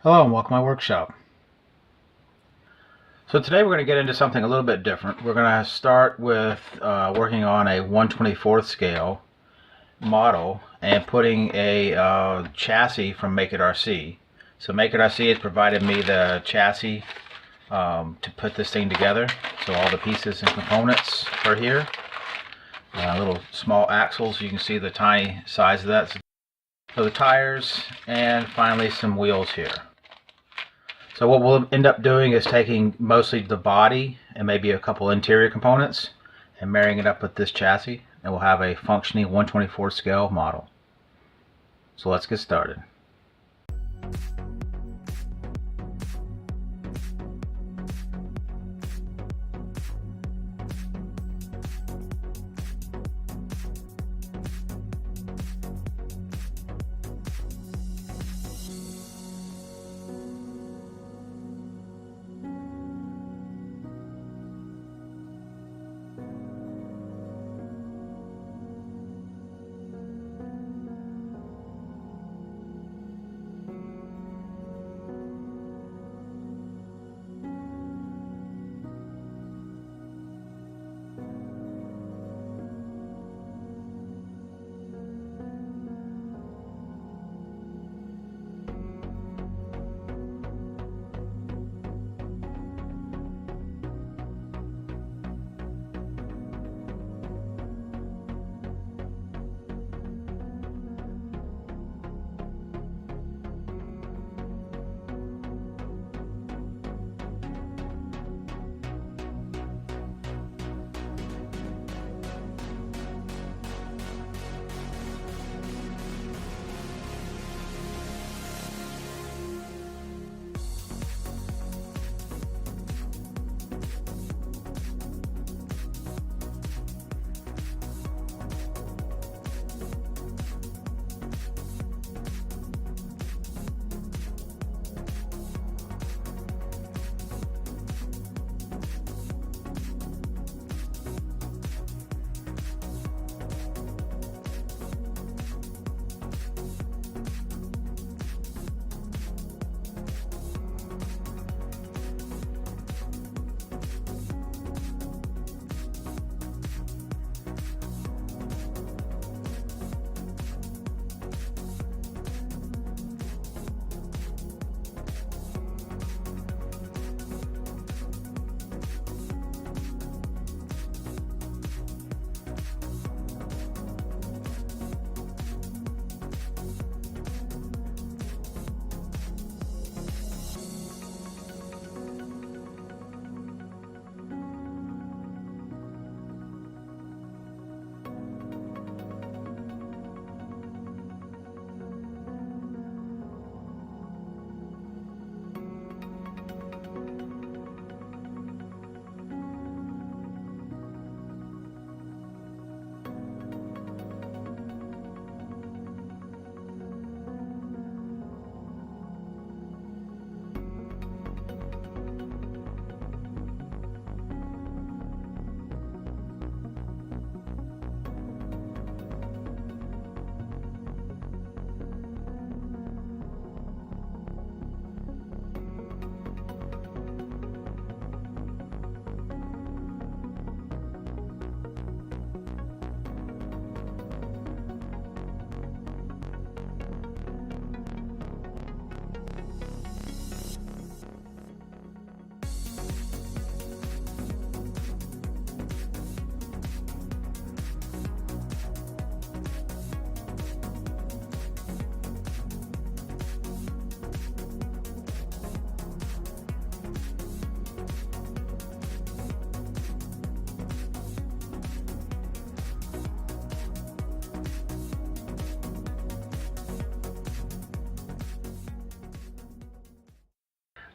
Hello and welcome to my workshop. So today we're going to get into something a little bit different. We're going to start with working on a 1/24th scale model and putting a chassis from Make It RC. So Make It RC has provided me the chassis to put this thing together. So all the pieces and components are here. Little small axles, you can see the tiny size of that. So the tires, and finally some wheels here. So what we'll end up doing is taking mostly the body and maybe a couple interior components and marrying it up with this chassis, and we'll have a functioning 1/24 scale model. So let's get started.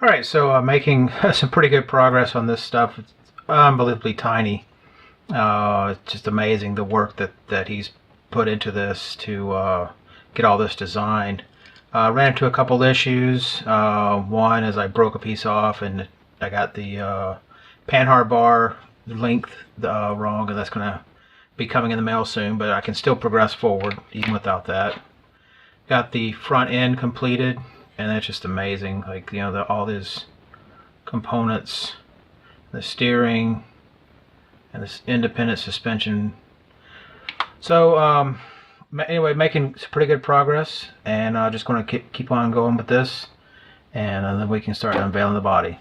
Alright, so I'm making some pretty good progress on this stuff. It's unbelievably tiny. It's just amazing the work that he's put into this to get all this designed. Ran into a couple issues. One is I broke a piece off and I got the panhard bar length wrong, and that's going to be coming in the mail soon, but I can still progress forward even without that. Got the front end completed, and it's just amazing. Like, you know, all these components, the steering and this independent suspension. So anyway, making pretty good progress, and just going to keep on going with this, and then we can start unveiling the body.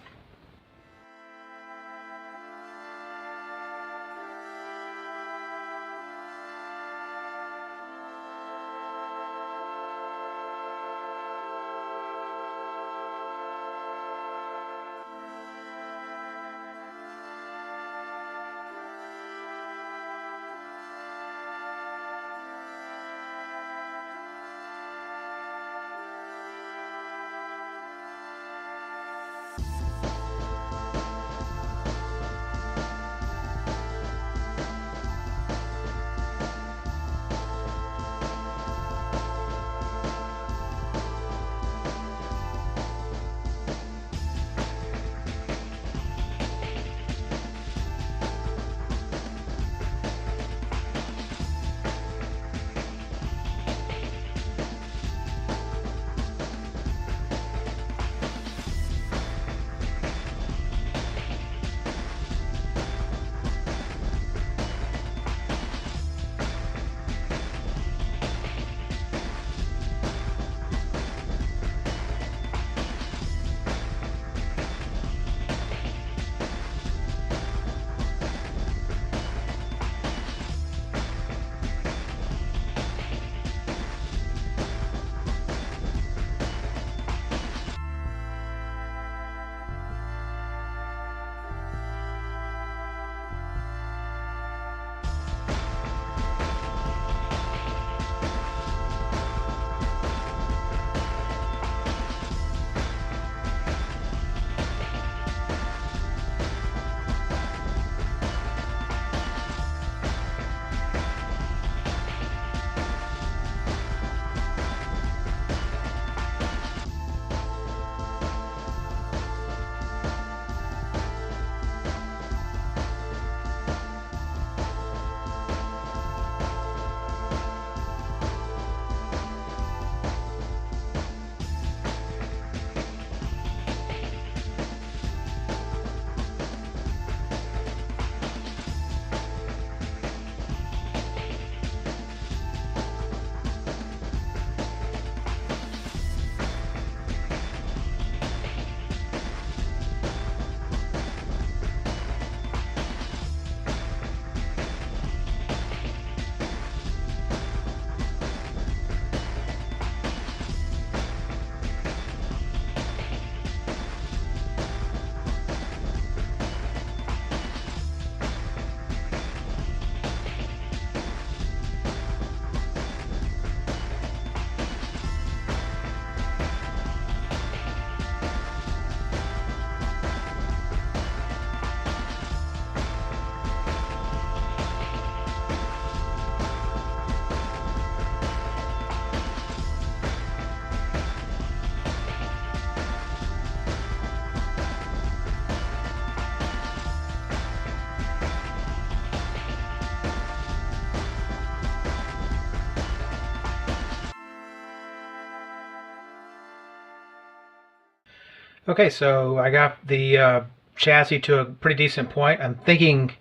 Okay, so I got the chassis to a pretty decent point. I'm thinking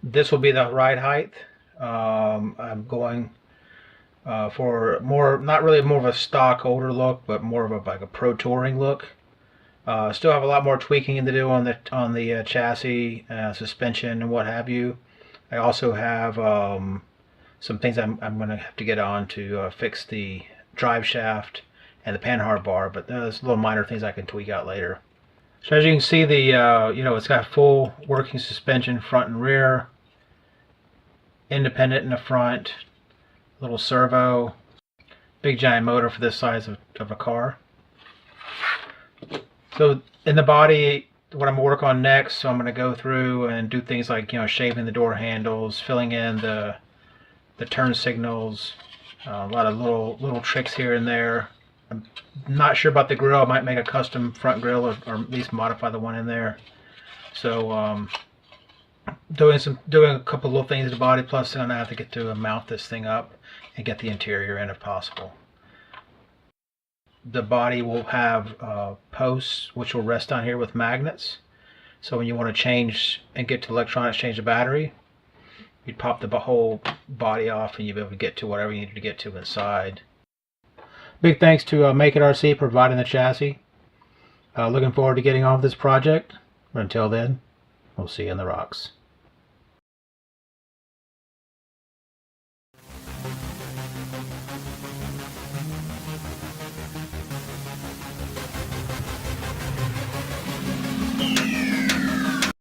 this will be the ride height. I'm going for more, not really more of a stock older look, but more of a like a pro touring look. Still have a lot more tweaking to do on the chassis, suspension, and what have you. I also have some things I'm going to have to get on to fix the drive shaft and the panhard bar, but there's little minor things I can tweak out later. So as you can see, the it's got full working suspension front and rear, independent in the front, little servo, big giant motor for this size of a car. So in the body, what I'm going to work on next, so I'm going to go through and do things like, shaving the door handles, filling in the turn signals, a lot of little tricks here and there. I'm not sure about the grill. I might make a custom front grill, or at least modify the one in there. So doing a couple little things to the body, plus then I have to get to mount this thing up and get the interior in if possible. the body will have posts which will rest on here with magnets. So when you want to change and get to electronics, change the battery, you'd pop the whole body off and you'd be able to get to whatever you needed to get to inside. Big thanks to Make It RC for providing the chassis. Looking forward to getting on with this project. But until then, we'll see you in the rocks.